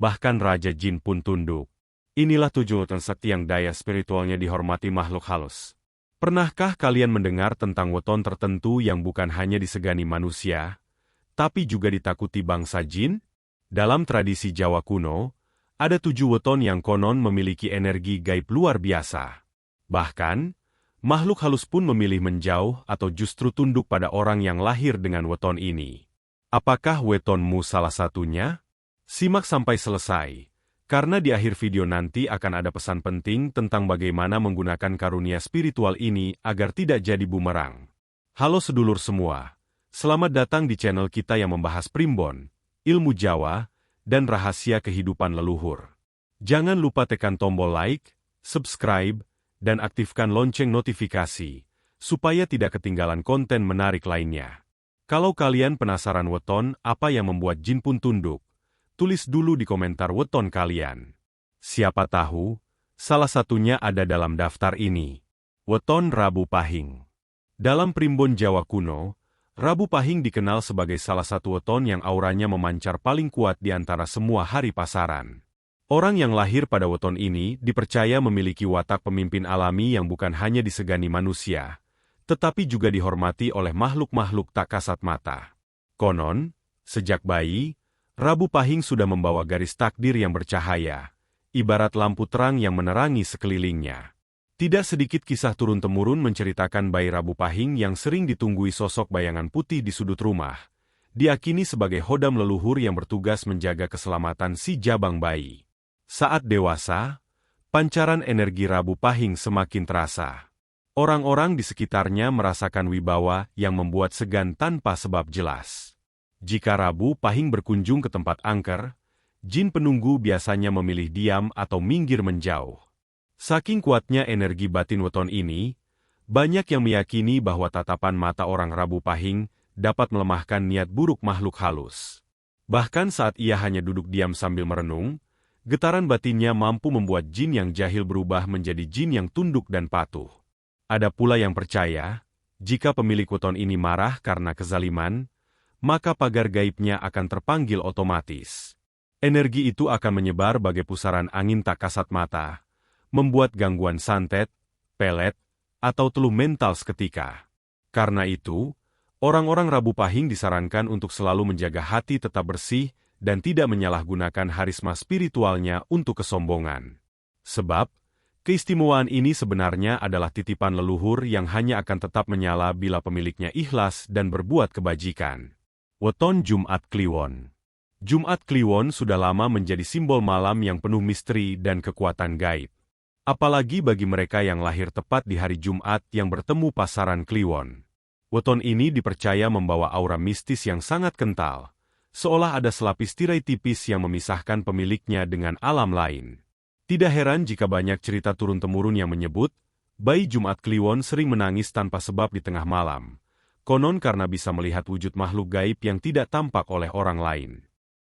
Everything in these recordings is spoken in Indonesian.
Bahkan Raja Jin pun tunduk. Inilah 7 weton sakti yang daya spiritualnya dihormati makhluk halus. Pernahkah kalian mendengar tentang weton tertentu yang bukan hanya disegani manusia, tapi juga ditakuti bangsa jin? Dalam tradisi Jawa kuno, ada 7 weton yang konon memiliki energi gaib luar biasa. Bahkan, makhluk halus pun memilih menjauh atau justru tunduk pada orang yang lahir dengan weton ini. Apakah wetonmu salah satunya? Simak sampai selesai, karena di akhir video nanti akan ada pesan penting tentang bagaimana menggunakan karunia spiritual ini agar tidak jadi bumerang. Halo sedulur semua, selamat datang di channel kita yang membahas primbon, ilmu Jawa, dan rahasia kehidupan leluhur. Jangan lupa tekan tombol like, subscribe, dan aktifkan lonceng notifikasi, supaya tidak ketinggalan konten menarik lainnya. Kalau kalian penasaran weton apa yang membuat jin pun tunduk, tulis dulu di komentar weton kalian. Siapa tahu, salah satunya ada dalam daftar ini. Weton Rabu Pahing. Dalam primbon Jawa kuno, Rabu Pahing dikenal sebagai salah satu weton yang auranya memancar paling kuat di antara semua hari pasaran. Orang yang lahir pada weton ini dipercaya memiliki watak pemimpin alami yang bukan hanya disegani manusia, tetapi juga dihormati oleh makhluk-makhluk tak kasat mata. Konon, sejak bayi, Rabu Pahing sudah membawa garis takdir yang bercahaya, ibarat lampu terang yang menerangi sekelilingnya. Tidak sedikit kisah turun-temurun menceritakan bayi Rabu Pahing yang sering ditunggui sosok bayangan putih di sudut rumah, diakini sebagai hodam leluhur yang bertugas menjaga keselamatan si jabang bayi. Saat dewasa, pancaran energi Rabu Pahing semakin terasa. Orang-orang di sekitarnya merasakan wibawa yang membuat segan tanpa sebab jelas. Jika Rabu Pahing berkunjung ke tempat angker, jin penunggu biasanya memilih diam atau minggir menjauh. Saking kuatnya energi batin weton ini, banyak yang meyakini bahwa tatapan mata orang Rabu Pahing dapat melemahkan niat buruk makhluk halus. Bahkan saat ia hanya duduk diam sambil merenung, getaran batinnya mampu membuat jin yang jahil berubah menjadi jin yang tunduk dan patuh. Ada pula yang percaya, jika pemilik weton ini marah karena kezaliman, maka pagar gaibnya akan terpanggil otomatis. Energi itu akan menyebar bagai pusaran angin tak kasat mata, membuat gangguan santet, pelet, atau teluh mental seketika. Karena itu, orang-orang Rabu Pahing disarankan untuk selalu menjaga hati tetap bersih dan tidak menyalahgunakan harisma spiritualnya untuk kesombongan. Sebab, keistimewaan ini sebenarnya adalah titipan leluhur yang hanya akan tetap menyala bila pemiliknya ikhlas dan berbuat kebajikan. Weton Jumat Kliwon. Jumat Kliwon sudah lama menjadi simbol malam yang penuh misteri dan kekuatan gaib. Apalagi bagi mereka yang lahir tepat di hari Jumat yang bertemu pasaran Kliwon. Weton ini dipercaya membawa aura mistis yang sangat kental, seolah ada selapis tirai tipis yang memisahkan pemiliknya dengan alam lain. Tidak heran jika banyak cerita turun-temurun yang menyebut, bayi Jumat Kliwon sering menangis tanpa sebab di tengah malam. Konon karena bisa melihat wujud makhluk gaib yang tidak tampak oleh orang lain.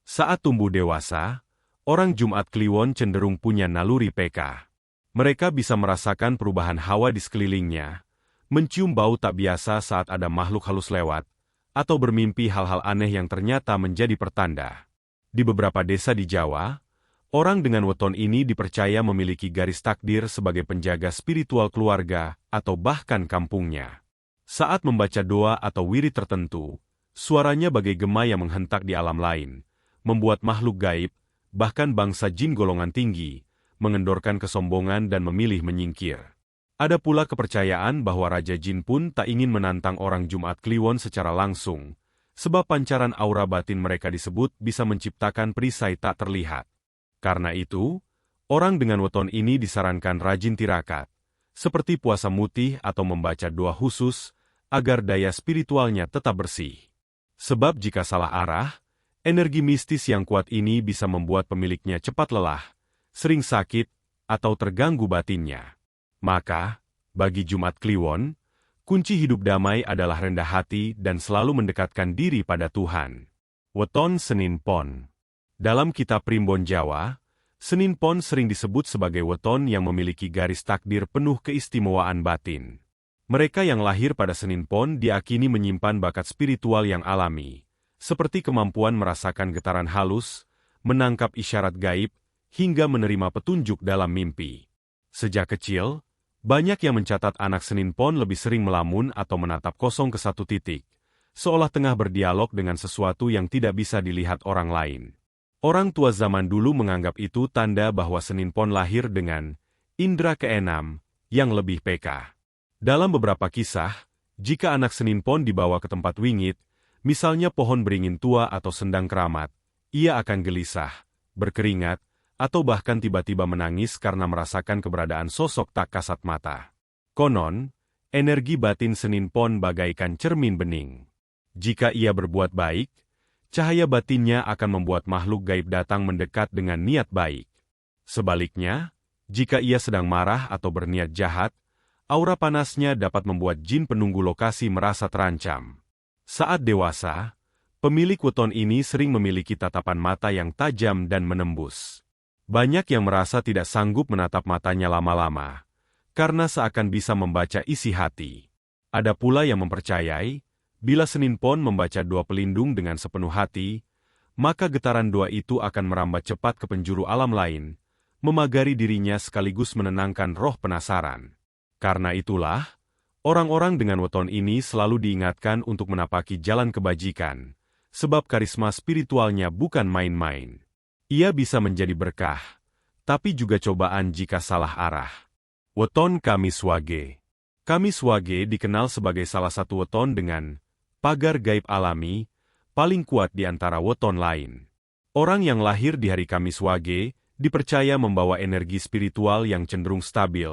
Saat tumbuh dewasa, orang Jumat Kliwon cenderung punya naluri peka. Mereka bisa merasakan perubahan hawa di sekelilingnya, mencium bau tak biasa saat ada makhluk halus lewat, atau bermimpi hal-hal aneh yang ternyata menjadi pertanda. Di beberapa desa di Jawa, orang dengan weton ini dipercaya memiliki garis takdir sebagai penjaga spiritual keluarga atau bahkan kampungnya. Saat membaca doa atau wirid tertentu, suaranya bagai gema yang menghentak di alam lain, membuat makhluk gaib, bahkan bangsa jin golongan tinggi, mengendorkan kesombongan dan memilih menyingkir. Ada pula kepercayaan bahwa Raja Jin pun tak ingin menantang orang Jumat Kliwon secara langsung, sebab pancaran aura batin mereka disebut bisa menciptakan perisai tak terlihat. Karena itu, orang dengan weton ini disarankan rajin tirakat, seperti puasa mutih atau membaca doa khusus, agar daya spiritualnya tetap bersih. Sebab jika salah arah, energi mistis yang kuat ini bisa membuat pemiliknya cepat lelah, sering sakit, atau terganggu batinnya. Maka, bagi Jumat Kliwon, kunci hidup damai adalah rendah hati dan selalu mendekatkan diri pada Tuhan. Weton Senin Pon. Dalam kitab primbon Jawa, Senin Pon sering disebut sebagai weton yang memiliki garis takdir penuh keistimewaan batin. Mereka yang lahir pada Senin Pon diakini menyimpan bakat spiritual yang alami, seperti kemampuan merasakan getaran halus, menangkap isyarat gaib, hingga menerima petunjuk dalam mimpi. Sejak kecil, banyak yang mencatat anak Senin Pon lebih sering melamun atau menatap kosong ke satu titik, seolah tengah berdialog dengan sesuatu yang tidak bisa dilihat orang lain. Orang tua zaman dulu menganggap itu tanda bahwa Senin Pon lahir dengan indera keenam yang lebih peka. Dalam beberapa kisah, jika anak Senin Pon dibawa ke tempat wingit, misalnya pohon beringin tua atau sendang keramat, ia akan gelisah, berkeringat, atau bahkan tiba-tiba menangis karena merasakan keberadaan sosok tak kasat mata. Konon, energi batin Senin Pon bagaikan cermin bening. Jika ia berbuat baik, cahaya batinnya akan membuat makhluk gaib datang mendekat dengan niat baik. Sebaliknya, jika ia sedang marah atau berniat jahat, aura panasnya dapat membuat jin penunggu lokasi merasa terancam. Saat dewasa, pemilik weton ini sering memiliki tatapan mata yang tajam dan menembus. Banyak yang merasa tidak sanggup menatap matanya lama-lama, karena seakan bisa membaca isi hati. Ada pula yang mempercayai, bila Senin Pon membaca doa pelindung dengan sepenuh hati, maka getaran doa itu akan merambat cepat ke penjuru alam lain, memagari dirinya sekaligus menenangkan roh penasaran. Karena itulah, orang-orang dengan weton ini selalu diingatkan untuk menapaki jalan kebajikan, sebab karisma spiritualnya bukan main-main. Ia bisa menjadi berkah, tapi juga cobaan jika salah arah. Weton Kamis Wage. Kamis Wage dikenal sebagai salah satu weton dengan pagar gaib alami, paling kuat di antara weton lain. Orang yang lahir di hari Kamis Wage dipercaya membawa energi spiritual yang cenderung stabil,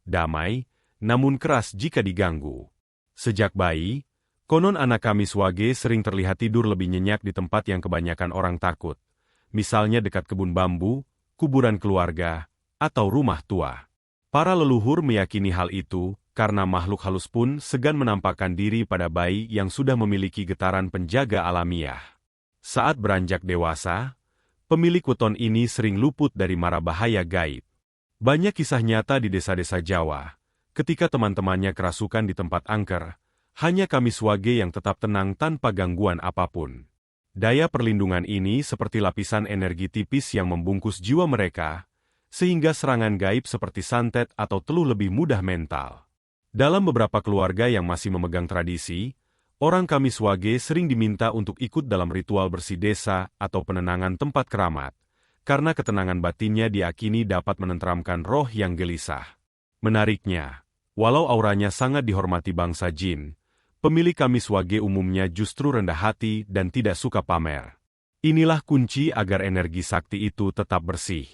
damai, namun keras jika diganggu. Sejak bayi, konon anak Kamis Wage sering terlihat tidur lebih nyenyak di tempat yang kebanyakan orang takut, misalnya dekat kebun bambu, kuburan keluarga, atau rumah tua. Para leluhur meyakini hal itu, karena makhluk halus pun segan menampakkan diri pada bayi yang sudah memiliki getaran penjaga alamiah. Saat beranjak dewasa, pemilik weton ini sering luput dari mara bahaya gaib. Banyak kisah nyata di desa-desa Jawa, ketika teman-temannya kerasukan di tempat angker, hanya Kamis Wage yang tetap tenang tanpa gangguan apapun. Daya perlindungan ini seperti lapisan energi tipis yang membungkus jiwa mereka, sehingga serangan gaib seperti santet atau teluh lebih mudah mental. Dalam beberapa keluarga yang masih memegang tradisi, orang Kamis Wage sering diminta untuk ikut dalam ritual bersih desa atau penenangan tempat keramat, karena ketenangan batinnya diyakini dapat menenteramkan roh yang gelisah. Menariknya, walau auranya sangat dihormati bangsa jin, pemilik Kamis Wage umumnya justru rendah hati dan tidak suka pamer. Inilah kunci agar energi sakti itu tetap bersih.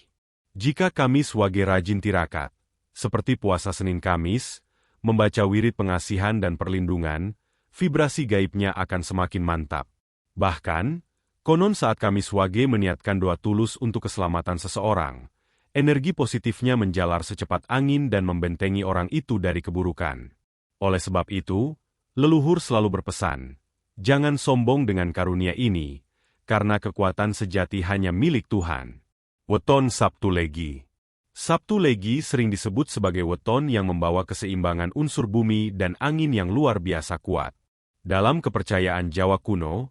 Jika Kamis Wage rajin tirakat, seperti puasa Senin Kamis, membaca wirid pengasihan dan perlindungan, vibrasi gaibnya akan semakin mantap. Bahkan, konon saat Kamis Wage meniatkan doa tulus untuk keselamatan seseorang, energi positifnya menjalar secepat angin dan membentengi orang itu dari keburukan. Oleh sebab itu, leluhur selalu berpesan, jangan sombong dengan karunia ini, karena kekuatan sejati hanya milik Tuhan. Weton Sabtu Legi. Sabtu Legi sering disebut sebagai weton yang membawa keseimbangan unsur bumi dan angin yang luar biasa kuat. Dalam kepercayaan Jawa kuno,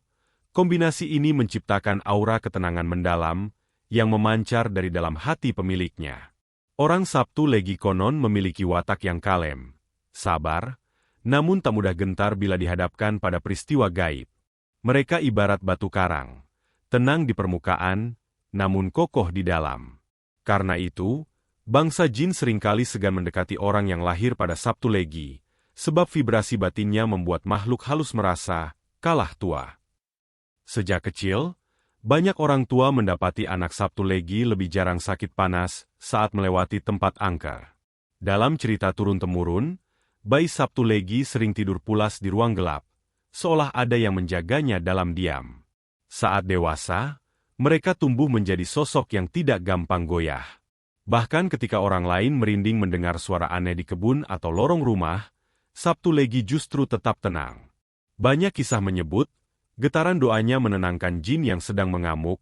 kombinasi ini menciptakan aura ketenangan mendalam yang memancar dari dalam hati pemiliknya. Orang Sabtu Legi konon memiliki watak yang kalem, sabar, namun tak mudah gentar bila dihadapkan pada peristiwa gaib. Mereka ibarat batu karang, tenang di permukaan, namun kokoh di dalam. Karena itu, bangsa jin seringkali segan mendekati orang yang lahir pada Sabtu Legi, sebab vibrasi batinnya membuat makhluk halus merasa kalah tua. Sejak kecil, banyak orang tua mendapati anak Sabtu Legi lebih jarang sakit panas saat melewati tempat angker. Dalam cerita turun-temurun, bayi Sabtu Legi sering tidur pulas di ruang gelap, seolah ada yang menjaganya dalam diam. Saat dewasa, mereka tumbuh menjadi sosok yang tidak gampang goyah. Bahkan ketika orang lain merinding mendengar suara aneh di kebun atau lorong rumah, Sabtu Legi justru tetap tenang. Banyak kisah menyebut, getaran doanya menenangkan jin yang sedang mengamuk,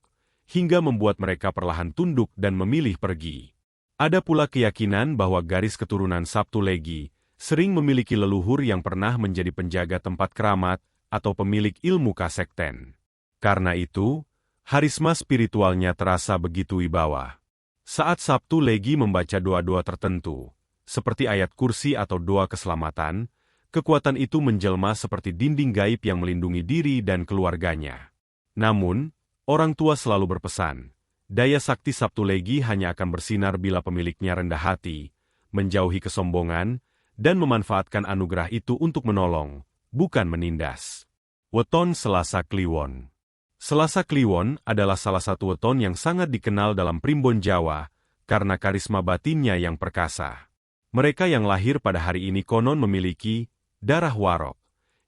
hingga membuat mereka perlahan tunduk dan memilih pergi. Ada pula keyakinan bahwa garis keturunan Sabtu Legi sering memiliki leluhur yang pernah menjadi penjaga tempat keramat atau pemilik ilmu kasekten. Karena itu, Harisma spiritualnya terasa begitu wibawa. Saat Sabtu Legi membaca doa-doa tertentu, seperti ayat kursi atau doa keselamatan, kekuatan itu menjelma seperti dinding gaib yang melindungi diri dan keluarganya. Namun, orang tua selalu berpesan, daya sakti Sabtu Legi hanya akan bersinar bila pemiliknya rendah hati, menjauhi kesombongan, dan memanfaatkan anugerah itu untuk menolong, bukan menindas. Weton Selasa Kliwon. Selasa Kliwon adalah salah satu weton yang sangat dikenal dalam primbon Jawa karena karisma batinnya yang perkasa. Mereka yang lahir pada hari ini konon memiliki darah warok,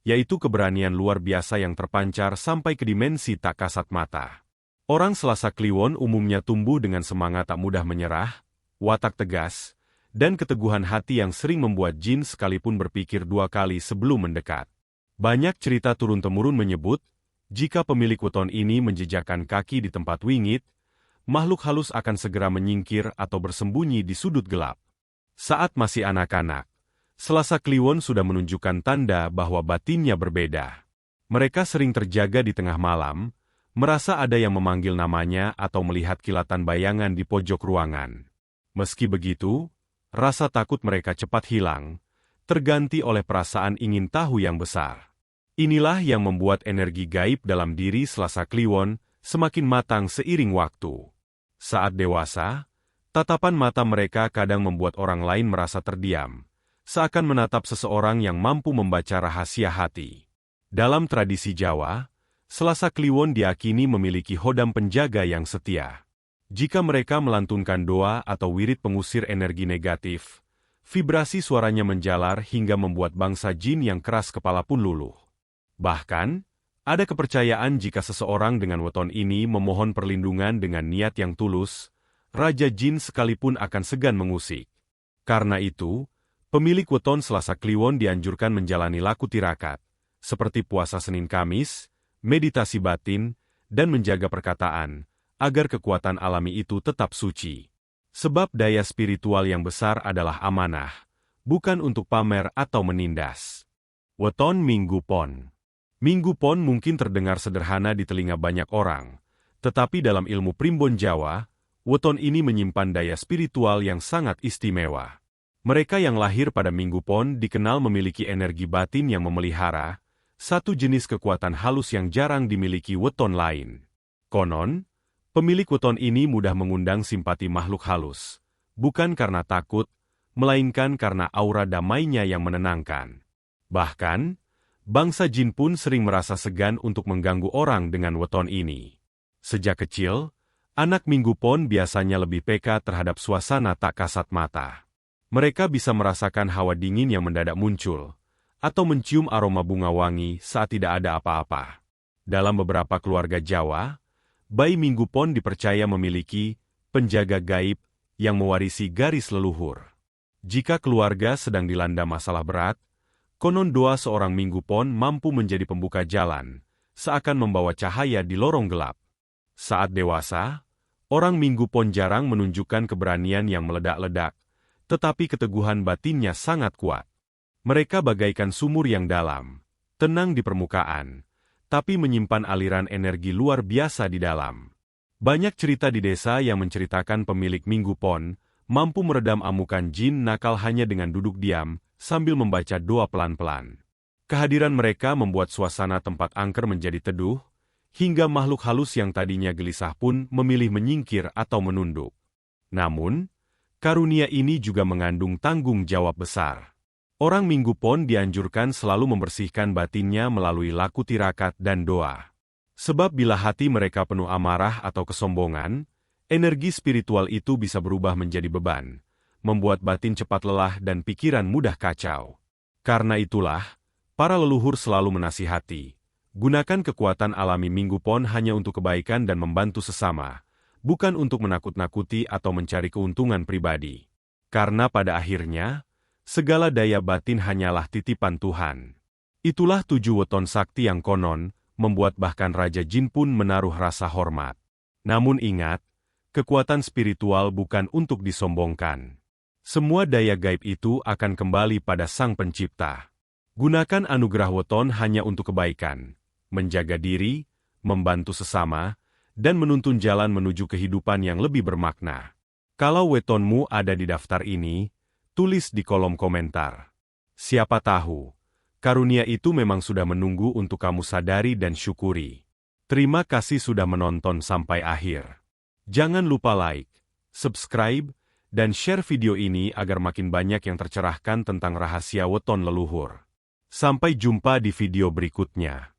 yaitu keberanian luar biasa yang terpancar sampai ke dimensi tak kasat mata. Orang Selasa Kliwon umumnya tumbuh dengan semangat tak mudah menyerah, watak tegas, dan keteguhan hati yang sering membuat jin sekalipun berpikir dua kali sebelum mendekat. Banyak cerita turun-temurun menyebut, jika pemilik weton ini menjejakkan kaki di tempat wingit, makhluk halus akan segera menyingkir atau bersembunyi di sudut gelap. Saat masih anak-anak, Selasa Kliwon sudah menunjukkan tanda bahwa batinnya berbeda. Mereka sering terjaga di tengah malam, merasa ada yang memanggil namanya atau melihat kilatan bayangan di pojok ruangan. Meski begitu, rasa takut mereka cepat hilang, terganti oleh perasaan ingin tahu yang besar. Inilah yang membuat energi gaib dalam diri Selasa Kliwon semakin matang seiring waktu. Saat dewasa, tatapan mata mereka kadang membuat orang lain merasa terdiam, seakan menatap seseorang yang mampu membaca rahasia hati. Dalam tradisi Jawa, Selasa Kliwon diyakini memiliki hodam penjaga yang setia. Jika mereka melantunkan doa atau wirid pengusir energi negatif, vibrasi suaranya menjalar hingga membuat bangsa jin yang keras kepala pun luluh. Bahkan, ada kepercayaan jika seseorang dengan weton ini memohon perlindungan dengan niat yang tulus, Raja Jin sekalipun akan segan mengusik. Karena itu, pemilik weton Selasa Kliwon dianjurkan menjalani laku tirakat, seperti puasa Senin Kamis, meditasi batin, dan menjaga perkataan, agar kekuatan alami itu tetap suci. Sebab daya spiritual yang besar adalah amanah, bukan untuk pamer atau menindas. Weton Minggu Pon. Minggu Pon mungkin terdengar sederhana di telinga banyak orang, tetapi dalam ilmu primbon Jawa, weton ini menyimpan daya spiritual yang sangat istimewa. Mereka yang lahir pada Minggu Pon dikenal memiliki energi batin yang memelihara, satu jenis kekuatan halus yang jarang dimiliki weton lain. Konon, pemilik weton ini mudah mengundang simpati makhluk halus, bukan karena takut, melainkan karena aura damainya yang menenangkan. Bahkan, bangsa jin pun sering merasa segan untuk mengganggu orang dengan weton ini. Sejak kecil, anak Minggu Pon biasanya lebih peka terhadap suasana tak kasat mata. Mereka bisa merasakan hawa dingin yang mendadak muncul, atau mencium aroma bunga wangi saat tidak ada apa-apa. Dalam beberapa keluarga Jawa, bayi Minggu Pon dipercaya memiliki penjaga gaib yang mewarisi garis leluhur. Jika keluarga sedang dilanda masalah berat, konon doa seorang Minggu Pon mampu menjadi pembuka jalan, seakan membawa cahaya di lorong gelap. Saat dewasa, orang Minggu Pon jarang menunjukkan keberanian yang meledak-ledak, tetapi keteguhan batinnya sangat kuat. Mereka bagaikan sumur yang dalam, tenang di permukaan, tapi menyimpan aliran energi luar biasa di dalam. Banyak cerita di desa yang menceritakan pemilik Minggu Pon mampu meredam amukan jin nakal hanya dengan duduk diam, sambil membaca doa pelan-pelan. Kehadiran mereka membuat suasana tempat angker menjadi teduh, hingga makhluk halus yang tadinya gelisah pun memilih menyingkir atau menunduk. Namun, karunia ini juga mengandung tanggung jawab besar. Orang Minggu Pon dianjurkan selalu membersihkan batinnya melalui laku tirakat dan doa. Sebab bila hati mereka penuh amarah atau kesombongan, energi spiritual itu bisa berubah menjadi beban, membuat batin cepat lelah dan pikiran mudah kacau. Karena itulah, para leluhur selalu menasihati, gunakan kekuatan alami Minggu Pon hanya untuk kebaikan dan membantu sesama, bukan untuk menakut-nakuti atau mencari keuntungan pribadi. Karena pada akhirnya, segala daya batin hanyalah titipan Tuhan. Itulah 7 weton sakti yang konon, membuat bahkan Raja Jin pun menaruh rasa hormat. Namun ingat, kekuatan spiritual bukan untuk disombongkan. Semua daya gaib itu akan kembali pada Sang Pencipta. Gunakan anugerah weton hanya untuk kebaikan, menjaga diri, membantu sesama, dan menuntun jalan menuju kehidupan yang lebih bermakna. Kalau wetonmu ada di daftar ini, tulis di kolom komentar. Siapa tahu, karunia itu memang sudah menunggu untuk kamu sadari dan syukuri. Terima kasih sudah menonton sampai akhir. Jangan lupa like, subscribe, dan share video ini agar makin banyak yang tercerahkan tentang rahasia weton leluhur. Sampai jumpa di video berikutnya.